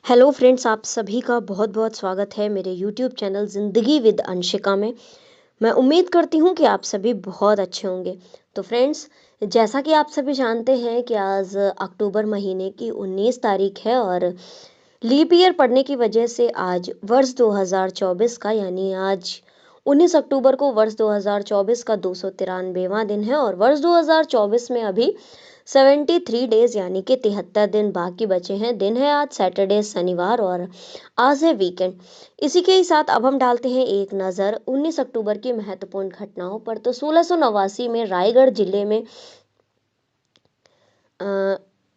Hello friends, आप सभी का बहुत बहुत स्वागत है मेरे यूट्यूब चैनल ज़िंदगी विद अंशिका में। मैं उम्मीद करती हूँ कि आप सभी बहुत अच्छे होंगे। तो फ्रेंड्स, जैसा कि आप सभी जानते हैं कि आज अक्टूबर महीने की 19 तारीख है और लीप ईयर पड़ने की वजह से आज वर्ष 2024 का यानी आज 19 अक्टूबर को वर्ष 2024 का 293वां दिन है और वर्ष 2024 में अभी 73 डेज यानी कि 73 दिन बाकी बचे हैं। दिन है आज सैटरडे शनिवार और आज है वीकेंड। इसी के ही साथ अब हम डालते हैं एक नज़र 19 अक्टूबर की महत्वपूर्ण घटनाओं पर। तो 1689 में रायगढ़ जिले में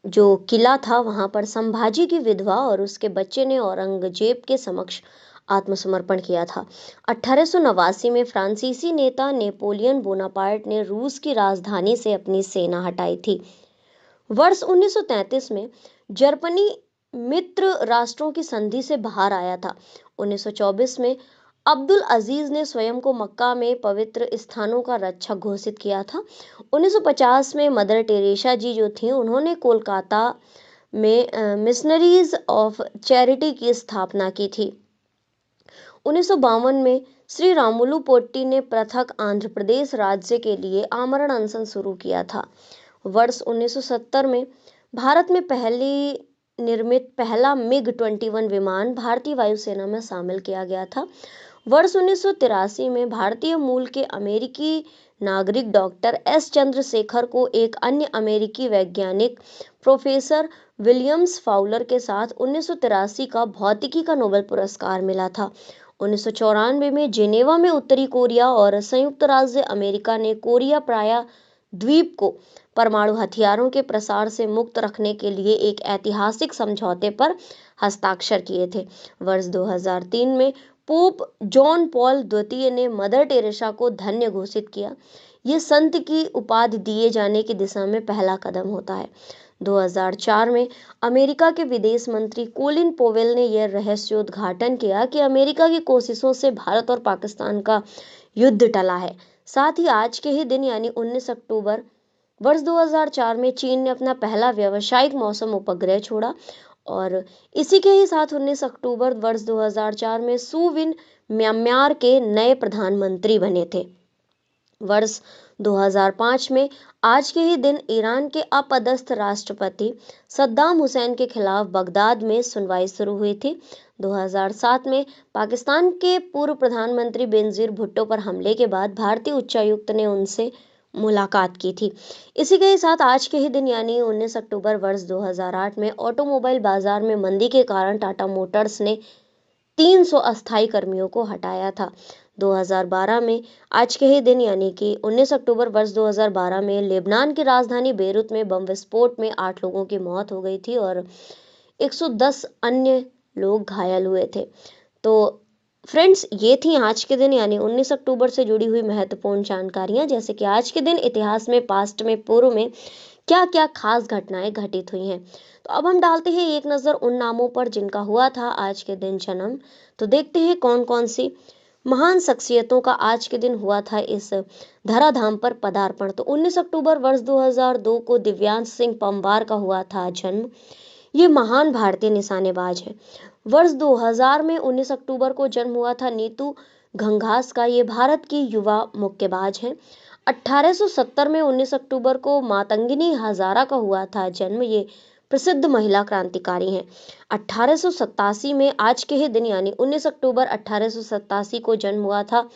जो किला था वहां पर संभाजी की विधवा और उसके बच्चे ने औरंगजेब के समक्ष आत्मसमर्पण किया था। 1889 में फ्रांसीसी नेता नेपोलियन बोनापार्ट ने रूस की राजधानी से अपनी सेना हटाई थी। वर्ष 1933 में जर्मनी मित्र राष्ट्रों की संधि से बाहर आया था। 1924 में अब्दुल अजीज ने स्वयं को मक्का में पवित्र स्थानों का रक्षक घोषित किया था। 1950 में मदर टेरेसा जी जो थी उन्होंने कोलकाता में मिशनरीज ऑफ चैरिटी की स्थापना की थी। 1952 में श्री रामुलु पोट्टी ने पृथक आंध्र प्रदेश राज्य के लिए आमरण अनशन शुरू किया था। वर्ष 1970 में भारत में निर्मित पहला मिग 21 विमान भारतीय वायुसेना में शामिल किया गया था। वर्ष 1983 में भारतीय मूल के अमेरिकी नागरिक डॉक्टर एस चंद्रशेखर को एक अन्य अमेरिकी वैज्ञानिक प्रोफेसर विलियम्स फाउलर के साथ 1983 का भौतिकी का नोबेल पुरस्कार मिला था। 1994 में जेनेवा में उत्तरी कोरिया और संयुक्त राज्य अमेरिका ने कोरिया प्राया द्वीप को परमाणु हथियारों के प्रसार से मुक्त रखने के लिए एक ऐतिहासिक समझौते पर हस्ताक्षर किए थे। वर्ष 2003 में पोप जॉन पॉल द्वितीय ने मदर टेरेसा को धन्य घोषित किया। ये संत की उपाधि दिए जाने की दिशा में पहला कदम होता है। 2004 में अमेरिका के विदेश मंत्री कोलिन पोवेल ने यह रहस्योद्घाटन किया कि अमेरिका की कोशिशों से भारत और पाकिस्तान का युद्ध टला है। साथ ही आज के ही दिन यानी 19 अक्टूबर वर्ष 2004 में चीन ने अपना पहला व्यावसायिक मौसम उपग्रह छोड़ा और इसी के ही साथ 19 अक्टूबर वर्ष 2004 में सू विन म्यांमार के नए प्रधानमंत्री बने थे। वर्ष 2005 में आज के ही दिन ईरान के अपदस्थ राष्ट्रपति सद्दाम हुसैन के खिलाफ बगदाद में सुनवाई शुरू हुई थी। 2007 में पाकिस्तान के पूर्व प्रधानमंत्री बेनजीर भुट्टो पर हमले के बाद भारतीय उच्चायुक्त ने उनसे मुलाकात की थी। इसी के साथ आज के ही दिन यानी 19 अक्टूबर वर्ष 2008 में ऑटोमोबाइल बाजार में मंदी के कारण टाटा मोटर्स ने 300 अस्थायी कर्मियों को हटाया था। 2012 में आज के ही दिन यानी कि 19 अक्टूबर वर्ष 2012 में लेबनान की राजधानी बेरूत में बम विस्फोट में 8 लोगों की मौत हो गई थी और 110 अन्य लोग घायल हुए थे। तो फ्रेंड्स, ये थी आज के दिन यानी 19 अक्टूबर से जुड़ी हुई महत्वपूर्ण जानकारियां, जैसे कि आज के दिन इतिहास में, पास्ट में, पूर्व में क्या क्या खास घटनाएं घटित हुई हैं। तो अब हम डालते हैं एक नज़र उन नामों पर जिनका हुआ था आज के दिन जन्म। तो देखते हैं कौन कौन सी महान शख्सियतों का आज के दिन हुआ था इस धराधाम पर पदार्पण। तो 19 अक्टूबर वर्ष 2002 को दिव्यांश सिंह पंवार का हुआ था जन्म। ये महान भारतीय निशानेबाज है। वर्ष 2000 में 19 अक्टूबर को जन्म हुआ था नीतू घंघास का। ये भारत की युवा मुक्केबाज हैं। 1870 में 19 अक्टूबर को मातंगिनी हजारा का हुआ था जन्म। ये प्रसिद्ध महिला क्रांतिकारी हैं। 1887 में आज के ही दिन यानी 19 अक्टूबर 1887 को जन्म हुआ था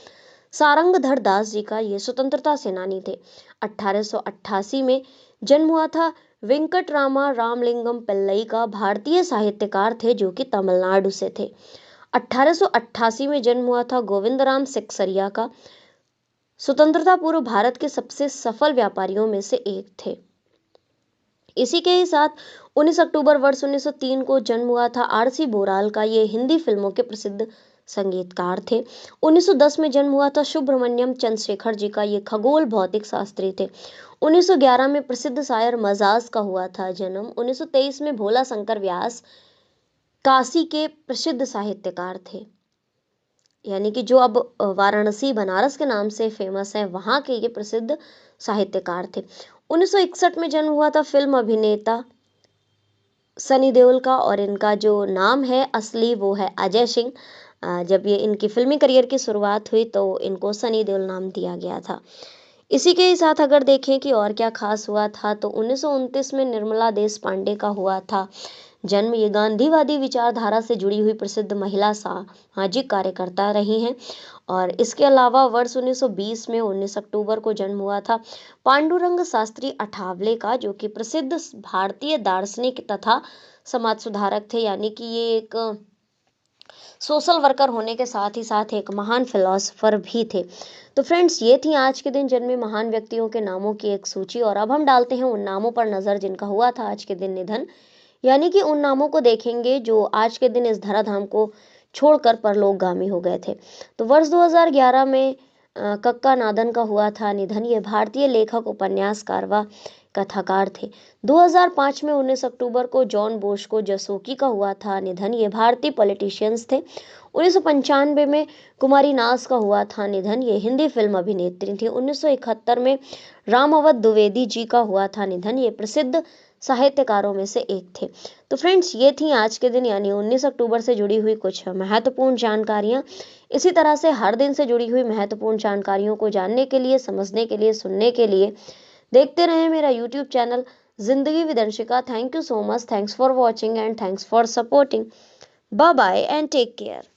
सारंगधर दास जी का। ये स्वतंत्रता सेनानी थे। 1888 में जन्म हुआ था वेंकटरामा रामलिंगम पिल्लई का। भारतीय साहित्यकार थे जो कि तमिलनाडु से थे। 1888 में जन्म हुआ था गोविंदराम सिकसरिया का। स्वतंत्रता पूर्व भारत के सबसे सफल व्यापारियों में से एक थे। इसी के ही साथ 19 अक्टूबर वर्ष 1903 को जन्म हुआ था आरसी बोराल का। ये हिंदी फिल्मों के प्रसिद्ध संगीतकार थे। 1910 में जन्म हुआ था सुब्रमण्यम चंद्रशेखर जी का। ये खगोल भौतिक शास्त्री थे। 1911 में प्रसिद्ध शायर मजाज का हुआ था जन्म। 1923 में भोला शंकर व्यास काशी के प्रसिद्ध साहित्यकार थे, यानी कि जो अब वाराणसी बनारस के नाम से फेमस है, वहाँ के ये प्रसिद्ध साहित्यकार थे। 1961 में जन्म हुआ था फिल्म अभिनेता सनी देओल का, और इनका जो नाम है असली वो है अजय सिंह। जब ये इनकी फिल्मी करियर की शुरुआत हुई तो इनको सनी देओल नाम दिया गया था। इसी के साथ अगर देखें कि और क्या खास हुआ था, तो 1929 में निर्मला देश पांडे का हुआ था जन्म। ये गांधीवादी विचारधारा से जुड़ी हुई प्रसिद्ध महिला सामाजिक कार्यकर्ता रही हैं। और इसके अलावा वर्ष 1920 में 19 अक्टूबर को जन्म हुआ था पांडुरंग शास्त्री अठावले का, जो कि प्रसिद्ध भारतीय दार्शनिक तथा समाज सुधारक थे। यानी कि ये एक सोशल वर्कर होने के साथ ही साथ एक महान फिलोसोफर भी थे। तो फ्रेंड्स, ये थी आज के दिन जन्मे महान व्यक्तियों के नामों की एक सूची, और अब हम डालते हैं उन नामों पर नजर जिनका हुआ था आज के दिन निधन। यानी कि उन नामों को देखेंगे जो आज के दिन इस धराधाम को छोड़कर परलोकगामी हो गए थे। तो वर्ष 2011 में कक्का नादन का हुआ था निधन। ये भारतीय लेखक, उपन्यासकार व कथाकार थे। 2005 में 19 अक्टूबर को जॉन बोस्को जसोकी का हुआ था निधन। ये भारतीय पॉलिटिशियंस थे। 1995 में कुमारी नाज का हुआ था निधन। ये हिंदी फिल्म अभिनेत्री थी। 1971 में राम अवध द्विवेदी जी का हुआ था निधन। ये प्रसिद्ध साहित्यकारों में से एक थे। तो फ्रेंड्स, ये थी आज के दिन यानी 19 अक्टूबर से जुड़ी हुई कुछ महत्वपूर्ण जानकारियां। इसी तरह से हर दिन से जुड़ी हुई महत्वपूर्ण जानकारियों को जानने के लिए, समझने के लिए, सुनने के लिए देखते रहें मेरा यूट्यूब चैनल जिंदगी with Anshika. Thank you so much. Thanks for watching and thanks for supporting. Bye bye and take care.